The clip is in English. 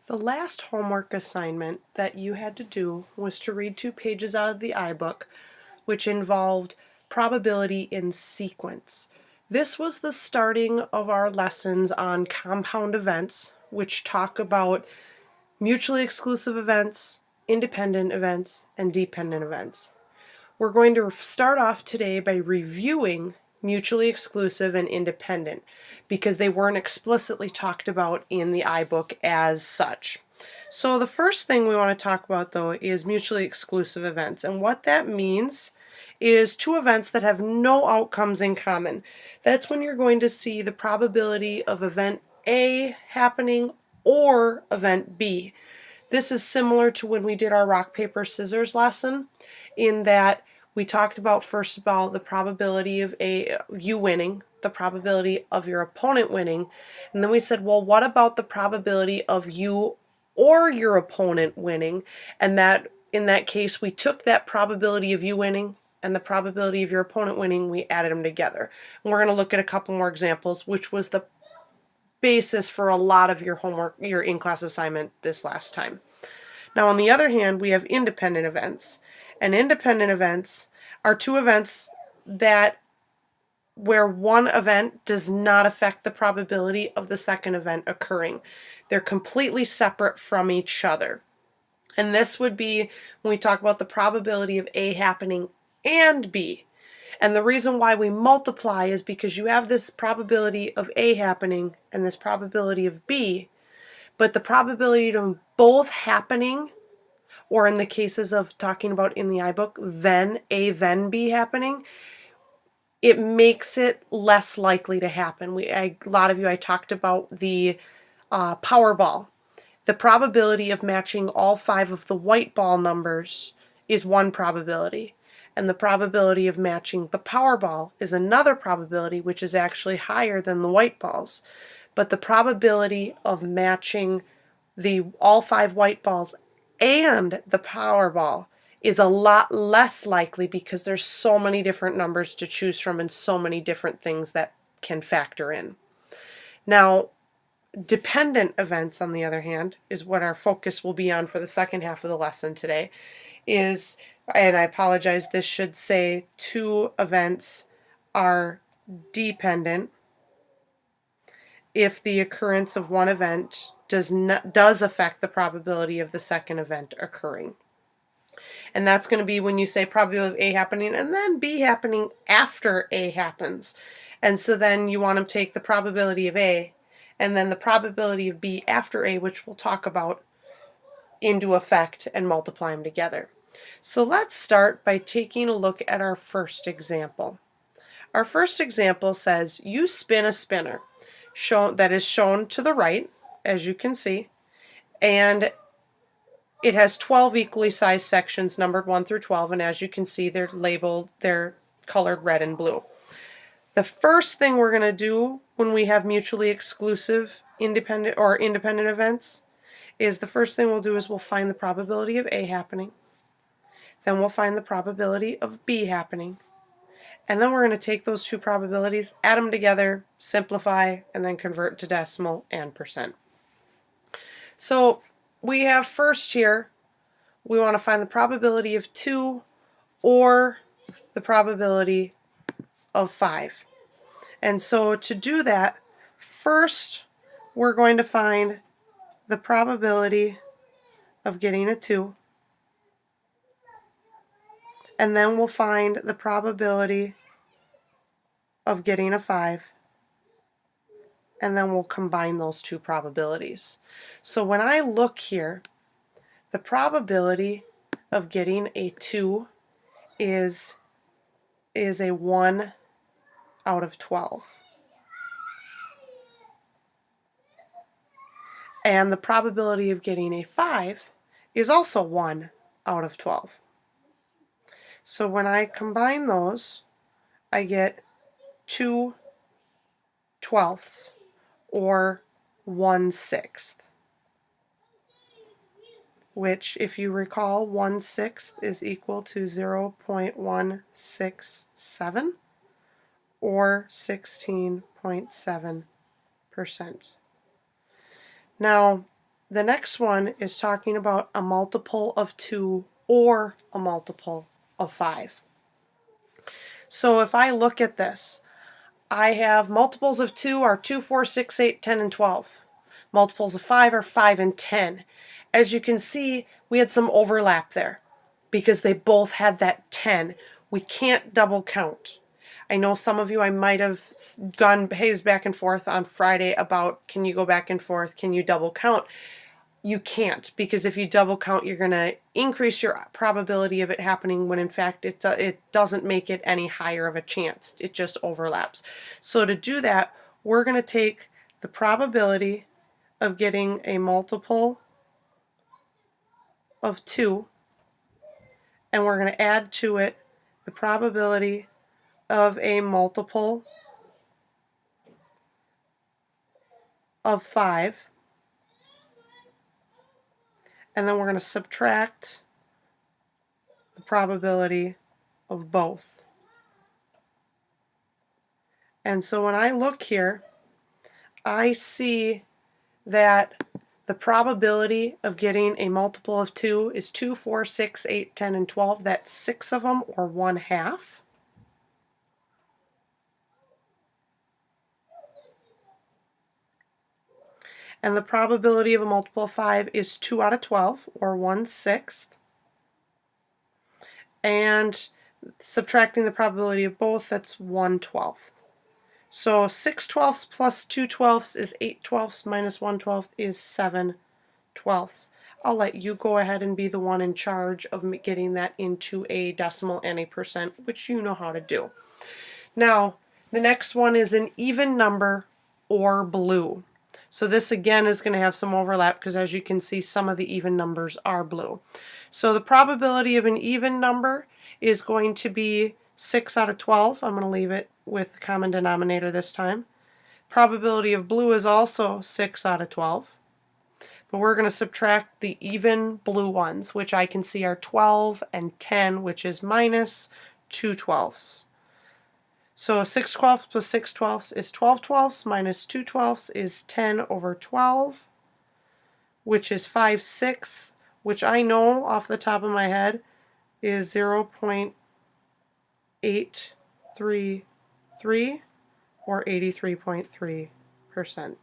The last homework assignment that you had to do was to read 2 pages out of the iBook, which involved probability in sequence. This was the starting of our lessons on compound events, which talk about mutually exclusive events, independent events, and dependent events. We're going to start off today by reviewing mutually exclusive and independent because they weren't explicitly talked about in the iBook as such. So the first thing we want to talk about though is mutually exclusive events, and what that means is 2 events that have no outcomes in common. That's when you're going to see the probability of event A happening or event B. This is similar to when we did our rock, paper, scissors lesson, in that we talked about first of all the probability of you winning, the probability of your opponent winning, and then we said, well, what about the probability of you or your opponent winning? And that in that case we took that probability of you winning and the probability of your opponent winning, we added them together. And we're going to look at a couple more examples, which was the basis for a lot of your homework, your in-class assignment this last time. Now on the other hand, we have independent events. And independent events are 2 events that where one event does not affect the probability of the second event occurring. They're completely separate from each other. And this would be when we talk about the probability of A happening and B. And the reason why we multiply is because you have this probability of A happening and this probability of B, but the probability of them both happening, or in the cases of talking about in the iBook, then A then B happening, it makes it less likely to happen. A lot of you, I talked about the Powerball. The probability of matching all 5 of the white ball numbers is one probability. And the probability of matching the Powerball is another probability, which is actually higher than the white balls. But the probability of matching all 5 white balls and the Powerball is a lot less likely because there's so many different numbers to choose from and so many different things that can factor in. Now, dependent events, on the other hand, is what our focus will be on for the second half of the lesson today, is, and I apologize, this should say 2 events are dependent if the occurrence of one event does affect the probability of the second event occurring. And that's going to be when you say probability of A happening and then B happening after A happens. And so then you want to take the probability of A and then the probability of B after A, which we'll talk about, into effect and multiply them together. So let's start by taking a look at our first example. Our first example says you spin a spinner that is shown to the right, as you can see, and it has 12 equally sized sections numbered 1 through 12, and as you can see they're colored red and blue. The first thing we're going to do when we have mutually exclusive independent events is the first thing we'll do is we'll find the probability of A happening. Then we'll find the probability of B happening. And then we're going to take those 2 probabilities, add them together, simplify, and then convert to decimal and percent. So we have first here, we want to find the probability of 2 or the probability of 5. And so to do that, first we're going to find the probability of getting a 2, and then we'll find the probability of getting a 5, and then we'll combine those 2 probabilities. So when I look here, the probability of getting a 2 is a 1 out of 12. And the probability of getting a 5 is also 1 out of 12. So when I combine those, I get 2/12 or 1/6, which, if you recall, 1/6 is equal to 0.167 or 16.7%. Now, the next one is talking about a multiple of 2 or a multiple of 5. So if I look at this, I have multiples of 2 are 2, 4, 6, 8, 10, and 12. Multiples of 5 are 5 and 10. As you can see, we had some overlap there because they both had that 10. We can't double count. I know some of you, I might have gone hazed back and forth on Friday about, can you go back and forth, can you double count? You can't, because if you double count, you're going to increase your probability of it happening when in fact it doesn't make it any higher of a chance. It just overlaps. So to do that, we're going to take the probability of getting a multiple of 2, and we're going to add to it the probability of a multiple of 5, and then we're going to subtract the probability of both. And so when I look here, I see that the probability of getting a multiple of 2 is 2, 4, 6, 8, 10, and 12. That's 6 of them, or 1/2. And the probability of a multiple of 5 is 2 out of 12, or 1/6. And subtracting the probability of both, that's 1/12. So 6/12 plus 2/12 is 8/12 minus 1/12 is 7/12. I'll let you go ahead and be the one in charge of getting that into a decimal and a percent, which you know how to do. Now, the next one is an even number or blue. So this again is going to have some overlap because as you can see, some of the even numbers are blue. So the probability of an even number is going to be 6 out of 12. I'm going to leave it with the common denominator this time. Probability of blue is also 6 out of 12. But we're going to subtract the even blue ones, which I can see are 12 and 10, which is minus 2/12. So 6/12 plus 6/12 is 12/12 minus 2/12 is 10/12, which is 5/6, which I know off the top of my head is 0.833 or 83.3%.